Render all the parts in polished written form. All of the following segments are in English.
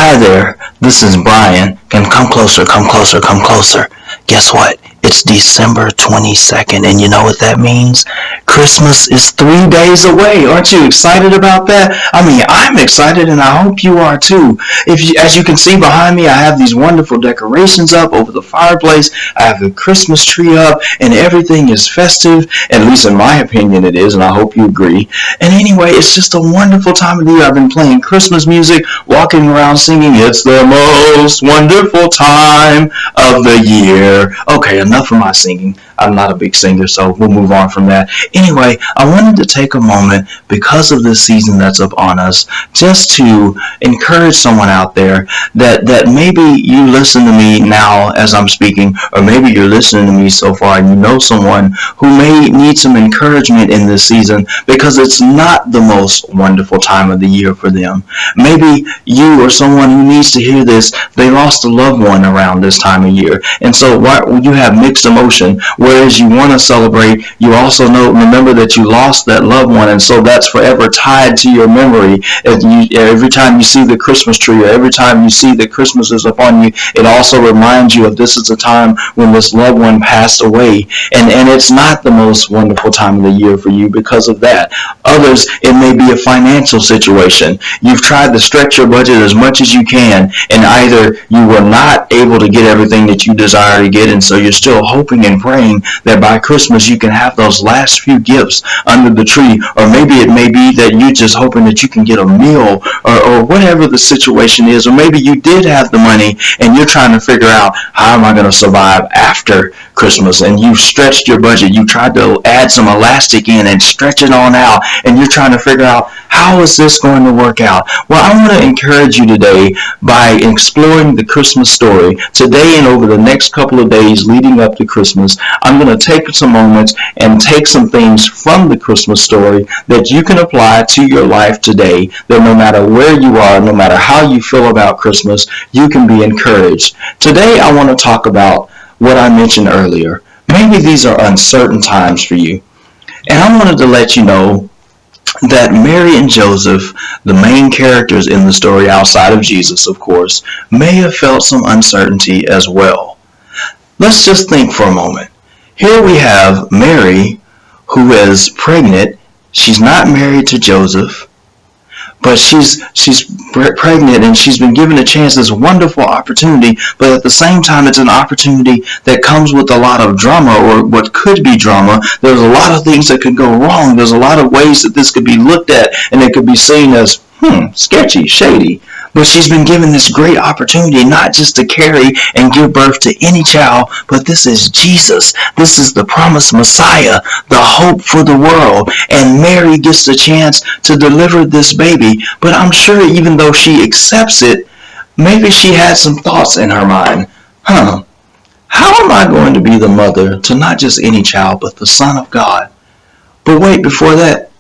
Hi there, this is Brian, and come closer, come closer, come closer. Guess what? It's December 22nd, and you know what that means? Christmas is 3 days away. Aren't you excited about that? I mean, I'm excited, and I hope you are too. As you can see behind me, I have these wonderful decorations up over the fireplace. I have the Christmas tree up, and everything is festive. At least in my opinion it is, and I hope you agree. And anyway, it's just a wonderful time of the year. I've been playing Christmas music, walking around singing, "It's the most wonderful time of the year." Okay, enough of my singing. I'm not a big singer, so we'll move on from that. Anyway, I wanted to take a moment, because of this season that's upon us, just to encourage someone out there that maybe you listen to me now as I'm speaking, or maybe you're listening to me so far and you know someone who may need some encouragement in this season because it's not the most wonderful time of the year for them. Maybe you or someone who needs to hear this, they lost a loved one around this time of year, and so you have mixed emotion. Whereas you want to celebrate, you also remember that you lost that loved one, and so that's forever tied to your memory. Every time you see the Christmas tree, or every time you see that Christmas is upon you, it also reminds you of this is a time when this loved one passed away, and it's not the most wonderful time of the year for you because of that. Others, it may be a financial situation. You've tried to stretch your budget as much as you can, and either you were not able to get everything that you desire to get, and so you're still hoping and praying that by Christmas you can have those last few gifts under the tree, or maybe it may be that you're just hoping that you can get a meal, or whatever the situation is, or maybe you did have the money and you're trying to figure out, how am I going to survive after Christmas? And you've stretched your budget, you tried to add some elastic in and stretch it on out, and you're trying to figure out, how is this going to work out? Well, I want to encourage you today by exploring the Christmas story. Today and over the next couple of days leading up to Christmas, I'm going to take some moments and take some things from the Christmas story that you can apply to your life today, that no matter where you are, no matter how you feel about Christmas, you can be encouraged. Today I want to talk about what I mentioned earlier. Maybe these are uncertain times for you. And I wanted to let you know that Mary and Joseph, the main characters in the story outside of Jesus, of course, may have felt some uncertainty as well. Let's just think for a moment. Here we have Mary, who is pregnant. She's not married to Joseph, but she's pregnant, and she's been given a chance, this wonderful opportunity, but at the same time it's an opportunity that comes with a lot of drama, or what could be drama. There's a lot of things that could go wrong. There's a lot of ways that this could be looked at, and it could be seen as sketchy, shady. But she's been given this great opportunity not just to carry and give birth to any child, but this is Jesus. This is the promised Messiah, the hope for the world. And Mary gets the chance to deliver this baby. But I'm sure even though she accepts it, maybe she had some thoughts in her mind. How am I going to be the mother to not just any child, but the Son of God? But wait, before that,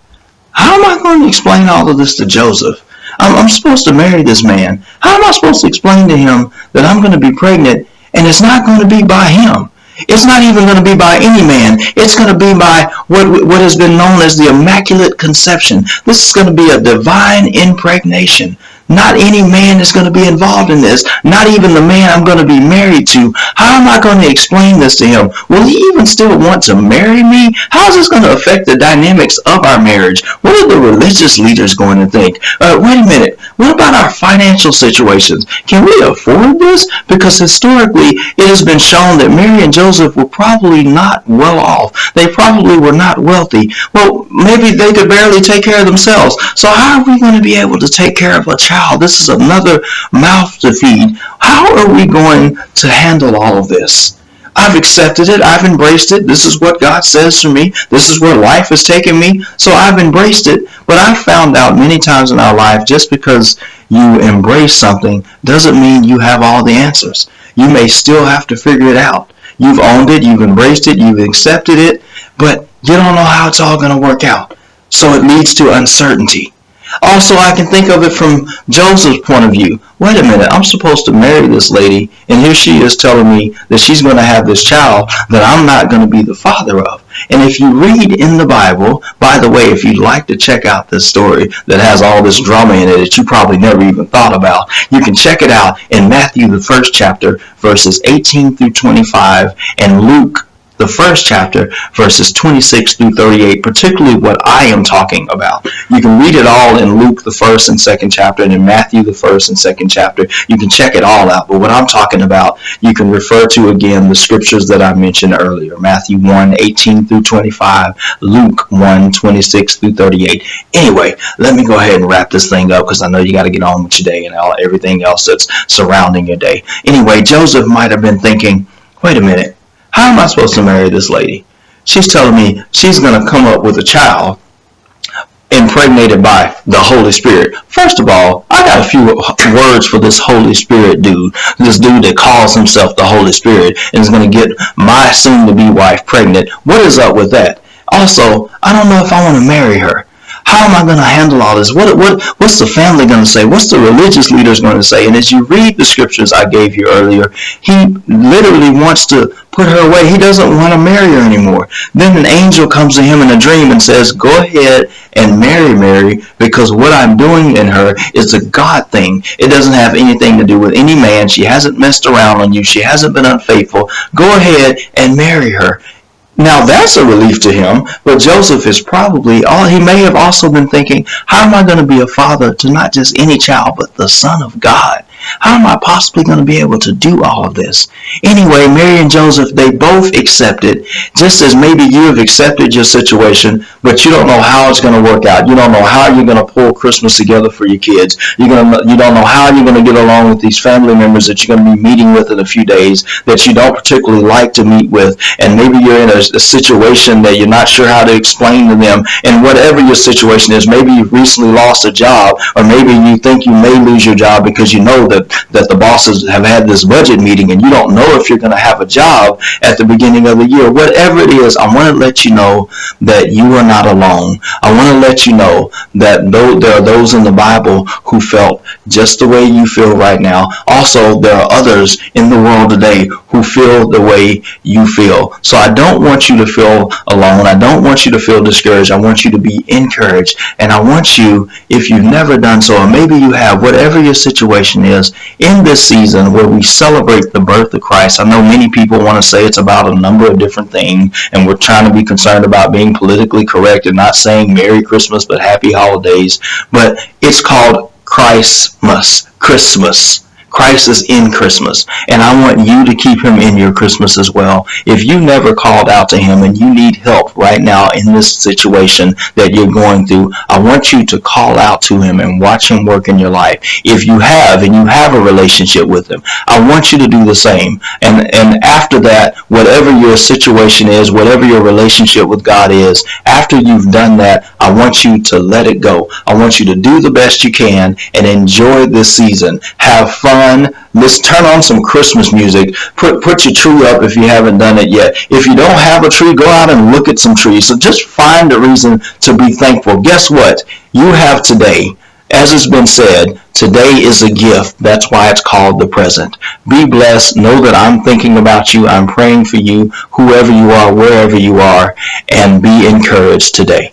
how am I going to explain all of this to Joseph? I'm supposed to marry this man. How am I supposed to explain to him that I'm going to be pregnant, and it's not going to be by him? It's not even going to be by any man. It's going to be by what has been known as the Immaculate Conception. This is going to be a divine impregnation. Not any man is going to be involved in this. Not even the man I'm going to be married to. How am I going to explain this to him? Will he even still want to marry me? How is this going to affect the dynamics of our marriage? What are the religious leaders going to think? Wait a minute. What about our financial situations? Can we afford this? Because historically, it has been shown that Mary and Joseph were probably not well off. They probably were not wealthy. Well, maybe they could barely take care of themselves. So how are we going to be able to take care of a child? This is another mouth to feed. How are we going to handle all of this? I've accepted it. I've embraced it. This is what God says for me. This is where life has taken me. So I've embraced it. But I've found out many times in our life, just because you embrace something doesn't mean you have all the answers. You may still have to figure it out. You've owned it. You've embraced it. You've accepted it. But you don't know how it's all going to work out. So it leads to uncertainty. Also, I can think of it from Joseph's point of view. Wait a minute, I'm supposed to marry this lady, and here she is telling me that she's going to have this child that I'm not going to be the father of. And if you read in the Bible, by the way, if you'd like to check out this story that has all this drama in it that you probably never even thought about, you can check it out in Matthew, the first chapter, verses 18 through 25, and Luke, the first chapter, verses 26 through 38, particularly what I am talking about. You can read it all in Luke, the first and second chapter, and in Matthew, the first and second chapter. You can check it all out. But what I'm talking about, you can refer to again the scriptures that I mentioned earlier. Matthew 1, 18 through 25, Luke 1, 26 through 38. Anyway, let me go ahead and wrap this thing up because I know you got to get on with your day and everything else that's surrounding your day. Anyway, Joseph might have been thinking, wait a minute. How am I supposed to marry this lady? She's telling me she's going to come up with a child impregnated by the Holy Spirit. First of all, I got a few words for this Holy Spirit dude. This dude that calls himself the Holy Spirit and is going to get my soon-to-be wife pregnant. What is up with that? Also, I don't know if I want to marry her. How am I going to handle all this? What's the family going to say? What's the religious leaders going to say? And as you read the scriptures I gave you earlier, he literally wants to put her away. He doesn't want to marry her anymore. Then an angel comes to him in a dream and says, go ahead and marry Mary, because what I'm doing in her is a God thing. It doesn't have anything to do with any man. She hasn't messed around on you. She hasn't been unfaithful. Go ahead and marry her. Now that's a relief to him, but Joseph is probably, he may have also been thinking, how am I going to be a father to not just any child, but the Son of God? How am I possibly going to be able to do all of this? Anyway, Mary and Joseph, they both accepted, just as maybe you have accepted your situation, but you don't know how it's going to work out. You don't know how you're going to pull Christmas together for your kids. You don't know how you're going to get along with these family members that you're going to be meeting with in a few days that you don't particularly like to meet with, and maybe you're in a situation that you're not sure how to explain to them, and whatever your situation is, maybe you've recently lost a job, or maybe you think you may lose your job because you know that the bosses have had this budget meeting and you don't know if you're going to have a job at the beginning of the year. Whatever it is, I want to let you know that you are not alone. I want to let you know that there are those in the Bible who felt just the way you feel right now. Also, there are others in the world today who feel the way you feel. So I don't want you to feel alone. I don't want you to feel discouraged. I want you to be encouraged. And I want you, if you've never done so, or maybe you have, whatever your situation is, in this season where we celebrate the birth of Christ. I know many people want to say it's about a number of different things, and we're trying to be concerned about being politically correct and not saying Merry Christmas but Happy Holidays. But it's called Christmas. Christ is in Christmas, and I want you to keep him in your Christmas as well. If you never called out to him and you need help right now in this situation that you're going through, I want you to call out to him and watch him work in your life. If you have, and you have a relationship with him, I want you to do the same. And after that, whatever your situation is, whatever your relationship with God is, after you've done that, I want you to let it go. I want you to do the best you can and enjoy this season. Have fun. Let's turn on some Christmas music. Put your tree up if you haven't done it yet. If you don't have a tree, go out and look at some trees. So just find a reason to be thankful. Guess what? You have today. As it's been said, today is a gift. That's why it's called the present. Be blessed. Know that I'm thinking about you. I'm praying for you, whoever you are, wherever you are, and be encouraged today.